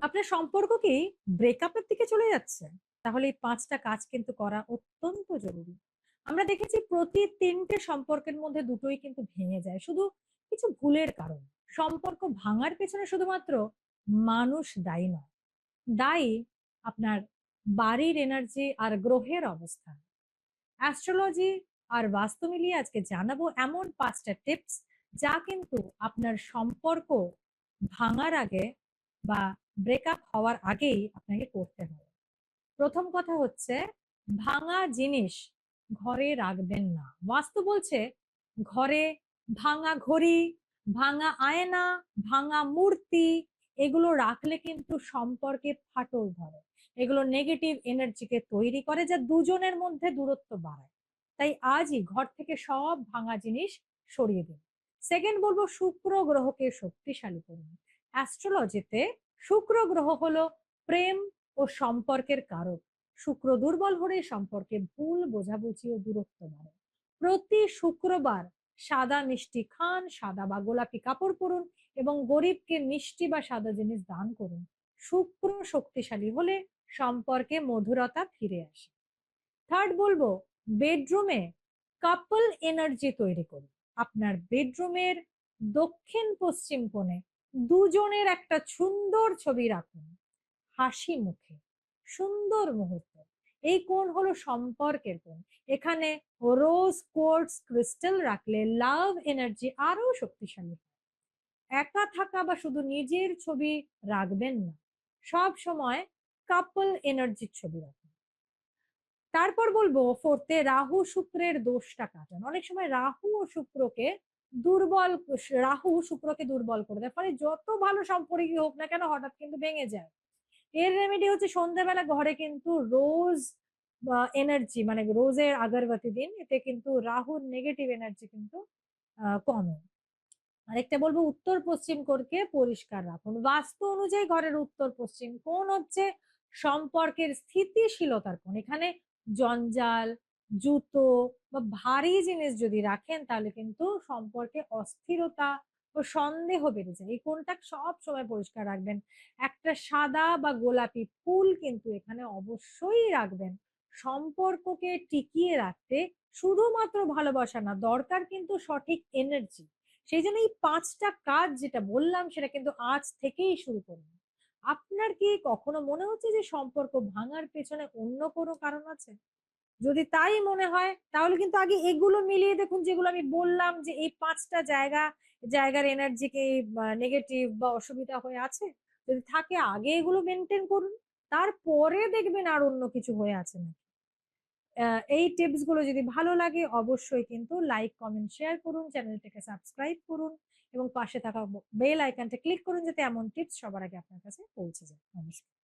আপনার সম্পর্ক কি ব্রেকআপের দিকে চলে যাচ্ছে? তাহলে এই ৫ টা কাজ কিন্তু করা অত্যন্ত জরুরি। আমরা দেখেছি প্রতি ৩ টে সম্পর্কের মধ্যে দুটোই কিন্তু ভেঙে যায়। শুধু কিছু ভুলের কারণে। সম্পর্ক ভাঙার পেছনে শুধুমাত্র মানুষ দায়ী নয়। দায়ী আপনার বাড়ির এনার্জি আর গ্রহের অবস্থান। অ্যাস্ট্রোলজি আর বাস্তু মিলিয়ে আজকে জানাবো এমন ৫ টা টিপস যা কিন্তু আপনার সম্পর্ক ভাঙার আগে বা ব্রেকআপ হওয়ার আগেই আপনাকে করতে হবে। প্রথম কথা হচ্ছে ভাঙা জিনিস ঘরে রাখবেন না। বাস্তু বলছে ঘরে ভাঙা ঘড়ি, ভাঙা আয়না, ভাঙা মূর্তি এগুলো রাখলে কিন্তু সম্পর্কে ফাটল ধরে। এগুলো নেগেটিভ এনার্জিকে তৈরি করে যা দুজনের মধ্যে দূরত্ব বাড়ায়। তাই আজই ঘর থেকে সব ভাঙা জিনিস সরিয়ে দিন। সেকেন্ড বলবো শুক্র গ্রহকে শক্তিশালী করুন। অ্যাস্ট্রোলজিতে শুক্র গ্রহ হলো প্রেম ও সম্পর্কের কারক। শুক্র দুর্বল হলে সম্পর্কে ভুল বোঝাবুঝি ও দূরত্ব বাড়ে। প্রতি শুক্রবার সাদা মিষ্টি খান, সাদা বা গোলাপি কাপড় পরুন এবং গরিবকে মিষ্টি বা সাদা জিনিস দান করুন। শুক্র শক্তিশালী হলে সম্পর্কে মধুরতা ফিরে আসে। থার্ড বলবো বেডরুমে কাপল এনার্জি তৈরি করুন। আপনার বেডরুমের দক্ষিণ পশ্চিম কোণে দুজনের একটা সুন্দর ছবি রাখুন, হাসি মুখে, সুন্দর মুহূর্ত। এই কোণ হলো সম্পর্কের কোণ। এখানে রোজ কোয়ার্টজ ক্রিস্টাল রাখলে লাভ এনার্জি আরো শক্তিশালী হয়। একা থাকা বা শুধু নিজের ছবি রাখবেন না, সব সময় কাপল এনার্জির ছবি রাখুন। তারপর বলবো ফোর্থে রাহু শুক্রের দোষটা কাটান। অনেক সময় দুর্বল রাহু শুক্রকে দুর্বল করে দেয়, ফলে যত ভালো সম্পর্কই হোক না কেন হঠাৎ কিন্তু ভেঙে যায়। এর রেমেডি হচ্ছে সন্ধ্যাবেলা ঘরে কিন্তু রোজ এনার্জি মানে রোজের আগরবাতি দিন, এতে কিন্তু রাহুর নেগেটিভ এনার্জি কিন্তু কমে। আরেকটা বলবো উত্তর পশ্চিম কোণকে পরিষ্কার রাখুন। বাস্তু অনুযায়ী ঘরের উত্তর পশ্চিম কোণ হচ্ছে সম্পর্কের স্থিতিশীলতার কোণ। এখানে জঞ্জাল, জুতো বা ভারী জিনিস যদি রাখেন তাহলে কিন্তু সম্পর্কে অস্থিরতা ও সন্দেহ বেড়ে যায়। এই কোণটা সব সময় পরিষ্কার রাখবেন। একটা সাদা বা গোলাপি ফুল কিন্তু এখানে অবশ্যই রাখবেন। সম্পর্ককে টিকিয়ে রাখতে শুধুমাত্র ভালোবাসা না, দরকার কিন্তু সঠিক এনার্জি। সেই জন্য এই ৫ টা কাজ যেটা বললাম সেটা কিন্তু আজ থেকেই শুরু করুন। আপনার কি কখনো মনে হচ্ছে যে সম্পর্ক ভাঙার পেছনে অন্য কোনো কারণ আছে? যদি তাই মনে হয় তাহলে কিন্তু আগে এগুলো মিলিয়ে দেখুন যেগুলো আমি বললাম যে এই ৫ টা জায়গার এনার্জি কি নেগেটিভ বা অসুবিধা হয়ে আছে। যদি থাকে আগে এগুলো মেনটেন করুন। তারপরে দেখবেন আর অন্য কিছু হয়ে আছে নাকি। এই টিপস গুলো যদি ভালো লাগে অবশ্যই কিন্তু লাইক, কমেন্ট, শেয়ার করুন, চ্যানেলটাকে সাবস্ক্রাইব করুন এবং পাশে থাকা বেল আইকনটা ক্লিক করুন যাতে এমন টিপস সবার আগে আপনার কাছে পৌঁছে যায়। নমস্কার।